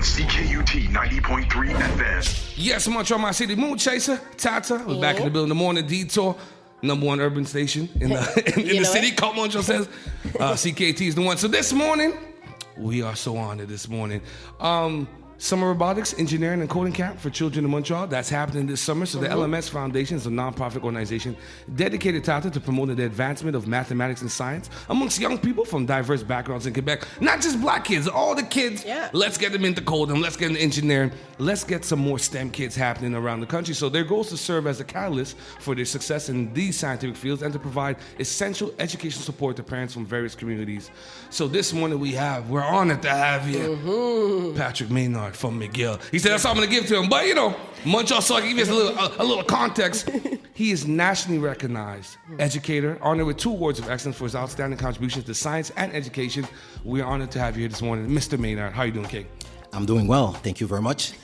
CKUT 90.3 FM. Yes, Montreal, my city. Moon Chaser, Tata. We're back in the building. The Morning Detour, number one urban station in the city. Cult Montreal says CKT is the one. So this morning, we are so honored this morning. Summer Robotics, Engineering and Coding Camp for children in Montreal. That's happening this summer. So the LMS Foundation is a nonprofit organization dedicated to promoting the advancement of mathematics and science amongst young people from diverse backgrounds in Quebec. Not just black kids, all the kids. Yeah. Let's get them into coding. Let's get into engineering. Let's get some more STEM kids happening around the country. So their goal is to serve as a catalyst for their success in these scientific fields and to provide essential educational support to parents from various communities. So this morning we're honored to have here Patrick Mayard from McGill. He said that's all I'm going to give to him. But, Montreal, so I give you a little context. He is nationally recognized educator, honored with 2 awards of excellence for his outstanding contributions to science and education. We are honored to have you here this morning. Mr. Maynard, how are you doing, King? I'm doing well. Thank you very much.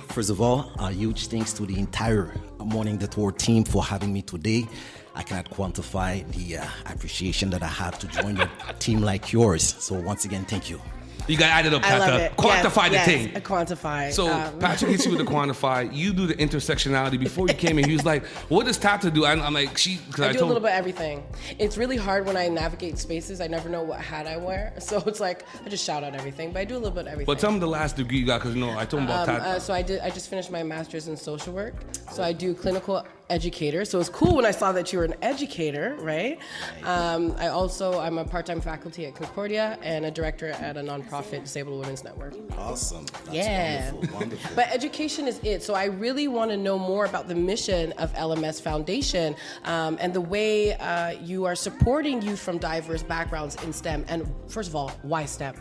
First of all, a huge thanks to the entire Morning Detour team for having me today. I cannot quantify the appreciation that I have to join a team like yours. So once again, thank you. You got to add it up, Pat. Quantify the thing. Quantify. So Patrick hits you with the quantify. You do the intersectionality. Before you came in, he was like, "What does Tata do?" I'm like, I do a little bit of everything. It's really hard when I navigate spaces. I never know what hat I wear, so it's like I just shout out everything. But I do a little bit of everything. But tell me the last degree you got, because I told him about Tata. So I just finished my master's in social work. So I do clinical educator. So it's cool when I saw that you were an educator, right? I'm a part-time faculty at Concordia and a director at a nonprofit Disabled Women's Network. Awesome. That's wonderful. But education is it. So I really want to know more about the mission of LMS Foundation and the way you are supporting youth from diverse backgrounds in STEM. And first of all, why STEM?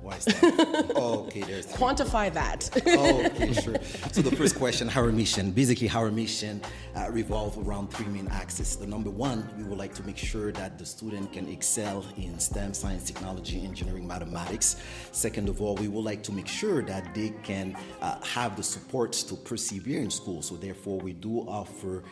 Why STEM? Okay, there's quantify that. Okay, sure. So the first question, our mission. Basically, our mission revolves around 3 main axes. The number one, we would like to make sure that the student can excel in STEM, science, technology, engineering, mathematics. Second of all, we would like to make sure that they can have the support to persevere in school. So therefore, we do offer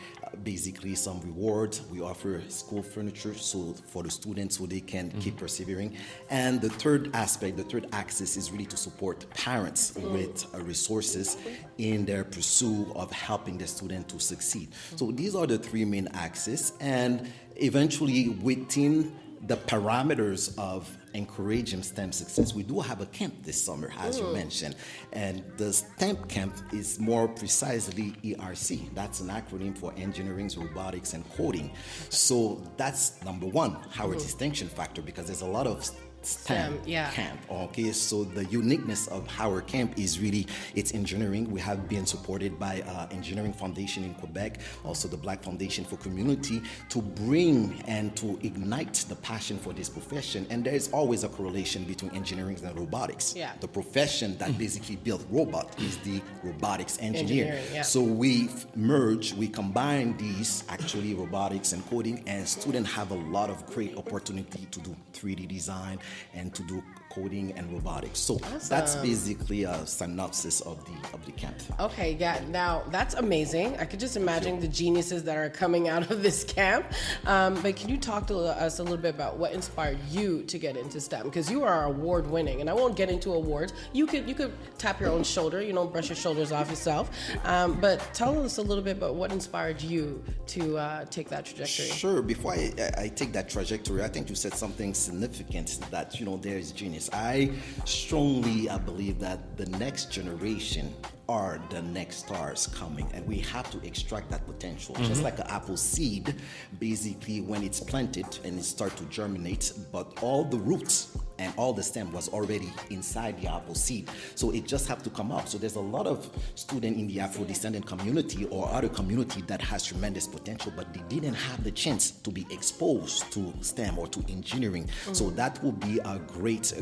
basically some rewards. We offer school furniture for the students so they can keep persevering. And the third aspect, the third axis is really to support parents with resources in their pursuit of helping the student to succeed. So these are the 3 main axes, and eventually within the parameters of encouraging STEM success, we do have a camp this summer, as you mentioned, and the STEM camp is more precisely ERC. That's an acronym for Engineering, Robotics, and Coding. So that's number one, our distinction factor, because there's a lot of STEM camp. Okay, so the uniqueness of our camp is really it's engineering. We have been supported by Engineering Foundation in Quebec, also the Black Foundation for Community, to bring and to ignite the passion for this profession. And there is always a correlation between engineering and robotics. Yeah. The profession that basically built robot is the robotics engineer. So we merge, we combine these, actually robotics and coding, and students have a lot of great opportunity to do 3D design and to do coding and robotics. So that's basically a synopsis of the camp. Okay, now that's amazing. I could just imagine the geniuses that are coming out of this camp. But can you talk to us a little bit about what inspired you to get into STEM? Because you are award winning, and I won't get into awards. You could tap your own shoulder, brush your shoulders off yourself. But tell us a little bit about what inspired you to take that trajectory. Sure. Before I take that trajectory, I think you said something significant that there is genius. I strongly believe that the next generation are the next stars coming, and we have to extract that potential. Just like an apple seed, basically when it's planted and it starts to germinate, but all the roots and all the stem was already inside the apple seed, so it just have to come up. So there's a lot of students in the Afro-descendant community or other community that has tremendous potential, but they didn't have the chance to be exposed to STEM or to engineering. So that will be a great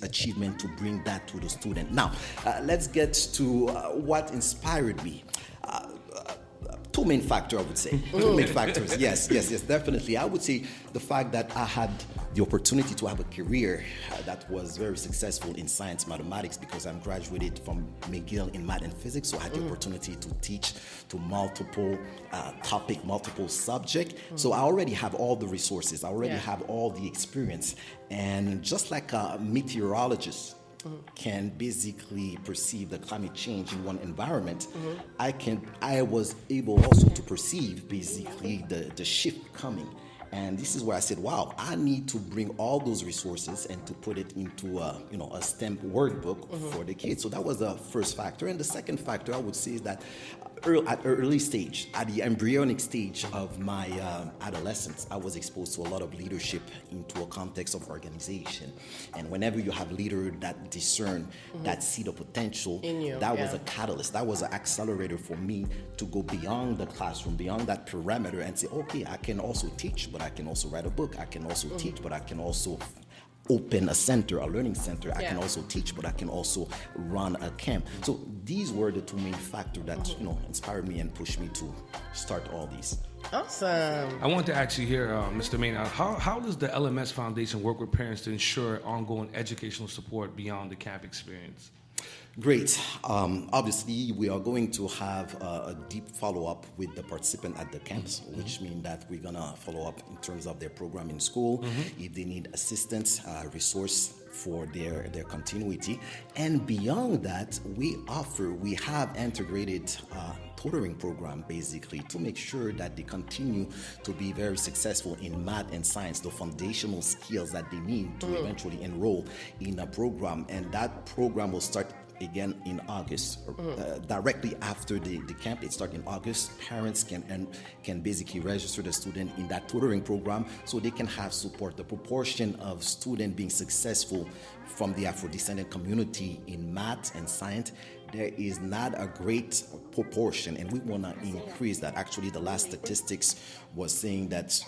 achievement to bring that to the student. Now, let's get to what inspired me. 2 main factors, I would say. 2 main factors. Yes, definitely. I would say the fact that I had the opportunity to have a career that was very successful in science, mathematics, because I'm graduated from McGill in math and physics, so I had the opportunity to teach to multiple topic, multiple subject. So I already have all the resources. I already have all the experience. And just like a meteorologist can basically perceive the climate change in one environment, I was able also to perceive basically the shift coming. And this is where I said, wow, I need to bring all those resources and to put it into a STEM word book for the kids. So that was the first factor. And the second factor I would say is that at early stage, at the embryonic stage of my adolescence, I was exposed to a lot of leadership into a context of organization. And whenever you have leaders that discern, that see the potential, in you, that was a catalyst. That was an accelerator for me to go beyond the classroom, beyond that parameter, and say, okay, I can also teach, but I can also write a book. I can also teach, but I can also open a center, a learning center. I can also teach, but I can also run a camp. So these were the two main factors that inspired me and pushed me to start all these. Awesome. I want to actually hear, Mr. Maynard, how does the LMS Foundation work with parents to ensure ongoing educational support beyond the camp experience? Great. Obviously, we are going to have a deep follow-up with the participant at the camps, which means that we're going to follow up in terms of their program in school, if they need assistance, resource for their continuity. And beyond that, we have integrated tutoring program basically to make sure that they continue to be very successful in math and science, the foundational skills that they need to eventually enroll in a program. And that program will start again in August, directly after the camp. It starts in August. Parents can basically register the student in that tutoring program so they can have support. The proportion of students being successful from the Afro-descendant community in math and science, there is not a great proportion, and we want to increase that. Actually, the last statistics was saying that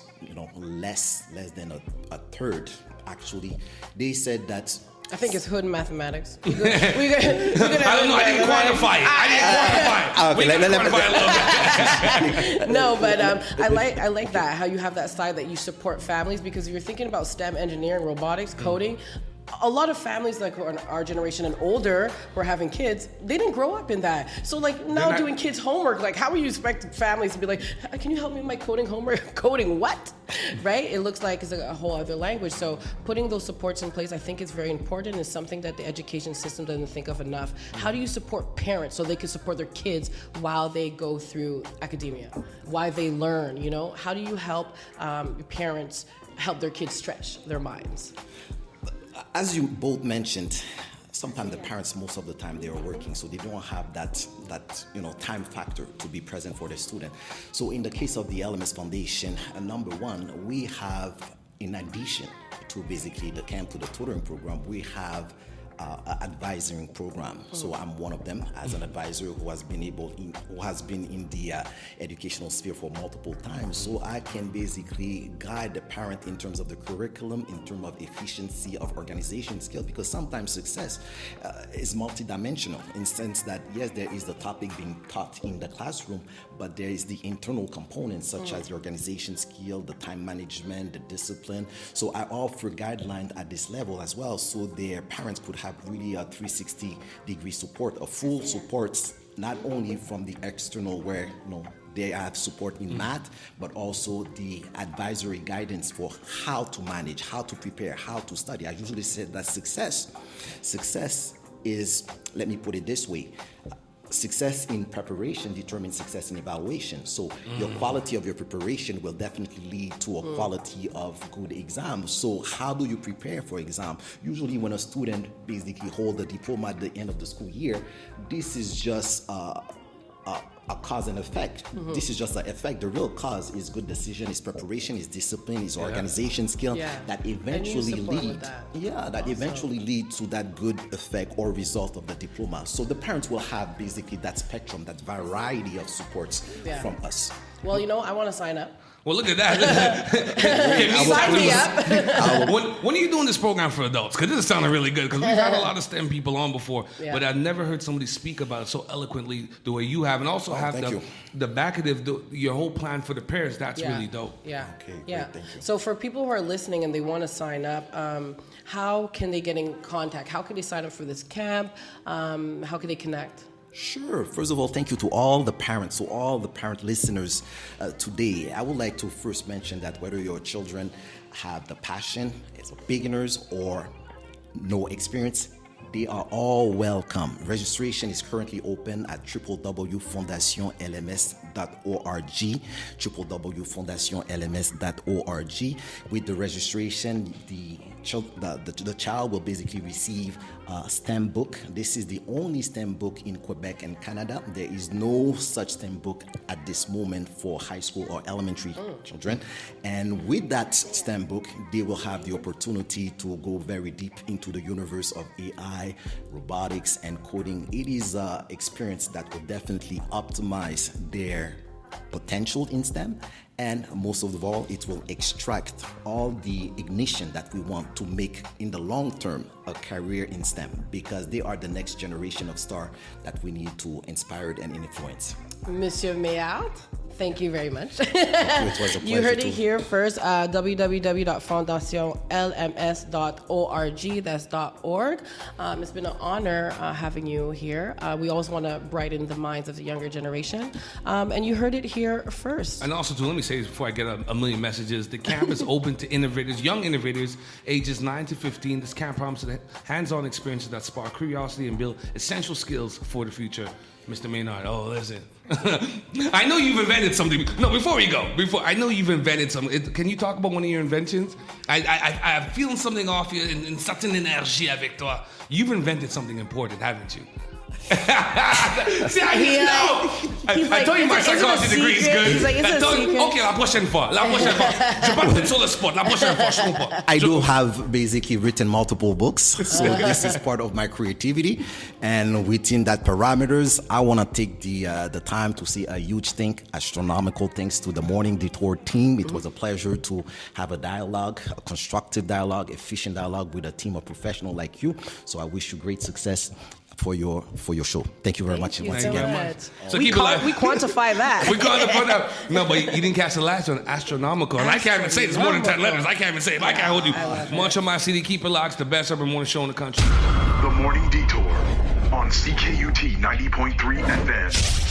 less than a third. Actually, they said that. I think it's hood mathematics. I don't know. I didn't quantify it. We can quantify it a little bit. No, but I like that, how you have that side that you support families, because if you're thinking about STEM, engineering, robotics, coding, a lot of families like our generation and older who are having kids, they didn't grow up in that. So like now doing kids' homework, like how would you expect families to be like, can you help me with my coding homework? Coding what? Right? It looks like it's a whole other language. So putting those supports in place, I think is very important. It's something that the education system doesn't think of enough. How do you support parents so they can support their kids while they go through academia, while they learn, How do you help parents help their kids stretch their minds? As you both mentioned, sometimes the parents, most of the time, they are working, so they don't have that time factor to be present for their student. So in the case of the LMS Foundation, number one, we have, in addition to basically the camp to the tutoring program, we have advising program. So I'm one of them as an advisor who has been in the educational sphere for multiple times. So I can basically guide the parent in terms of the curriculum, in terms of efficiency of organization skill, because sometimes success is multidimensional in the sense that yes, there is the topic being taught in the classroom, but there is the internal components such as the organization skill, the time management, the discipline. So I offer guidelines at this level as well, so their parents could have really a 360-degree support, a full support, not only from the external where they have support in math, but also the advisory guidance for how to manage, how to prepare, how to study. I usually say that success is, let me put it this way, success in preparation determines success in evaluation. So your quality of your preparation will definitely lead to a quality of good exams. So how do you prepare for exam? Usually when a student basically hold a diploma at the end of the school year, this is just a cause and effect. This is just an effect. The real cause is good decision, is preparation, is discipline, is organization skill that eventually eventually lead to that good effect or result of the diploma. So the parents will have basically that spectrum, that variety of supports from us. Well, I want to sign up. Well, look at that. Sign me up. When are you doing this program for adults? Because this is sounding really good. Because we've had a lot of STEM people on before, but I've never heard somebody speak about it so eloquently the way you have, and also have the back of your whole plan for the parents. That's really dope. Yeah. Okay. Yeah. Great, thank you. So for people who are listening and they want to sign up, how can they get in contact? How can they sign up for this camp? How can they connect? Sure. First of all, thank you to all the parents, so all the parent listeners today. I would like to first mention that whether your children have the passion, as beginners or no experience, They are all welcome. Registration is currently open at www.fondationlms.org, www.fondationlms.org. With the registration, the child will basically receive a STEM book. This is the only STEM book in Quebec and Canada. There is no such STEM book at this moment for high school or elementary children. And with that STEM book, they will have the opportunity to go very deep into the universe of AI, robotics, and coding. It is an experience that will definitely optimize their potential in STEM, and most of all, it will extract all the ignition that we want to make in the long term a career in STEM, because they are the next generation of star that we need to inspire and influence. Monsieur Mayard, thank you very much. Thank you. It was a pleasure. You heard it here first, www.fondationlms.org, that's .org. It's been an honor having you here. We always want to brighten the minds of the younger generation. And you heard it here first. And also, too, let me say this before I get a million messages. The camp is open to innovators, young innovators, ages 9 to 15. This camp promises hands-on experiences that spark curiosity and build essential skills for the future. Mr. Maynard, oh, listen. I know you've invented something. No, before we go, I know you've invented something. Can you talk about one of your inventions? I'm feeling something off you, in certain énergie avec toi. You've invented something important, haven't you? See, I told you my psychology degree is good. He's like, it's a secret. Okay, la prochaine fois. Je vais pas sur le spot. La prochaine fois, je comprends. I do have basically written multiple books, so this is part of my creativity. And within that parameters, I want to take the time to say a huge astronomical thanks to the Morning Detour team. It was a pleasure to have a dialogue, a constructive dialogue, efficient dialogue with a team of professionals like you. So I wish you great success for your show. Thank you very much. Thank you once so again. much. So we keep it alive. We quantify that. We quantify that. No, but you didn't catch the last one, astronomical. And I can't even say it. It's more than 10 letters. I can't even say it. I can't hold you. Munch on my CD, keep it locked. The best urban morning show in the country. The Morning Detour on CKUT 90.3 FM.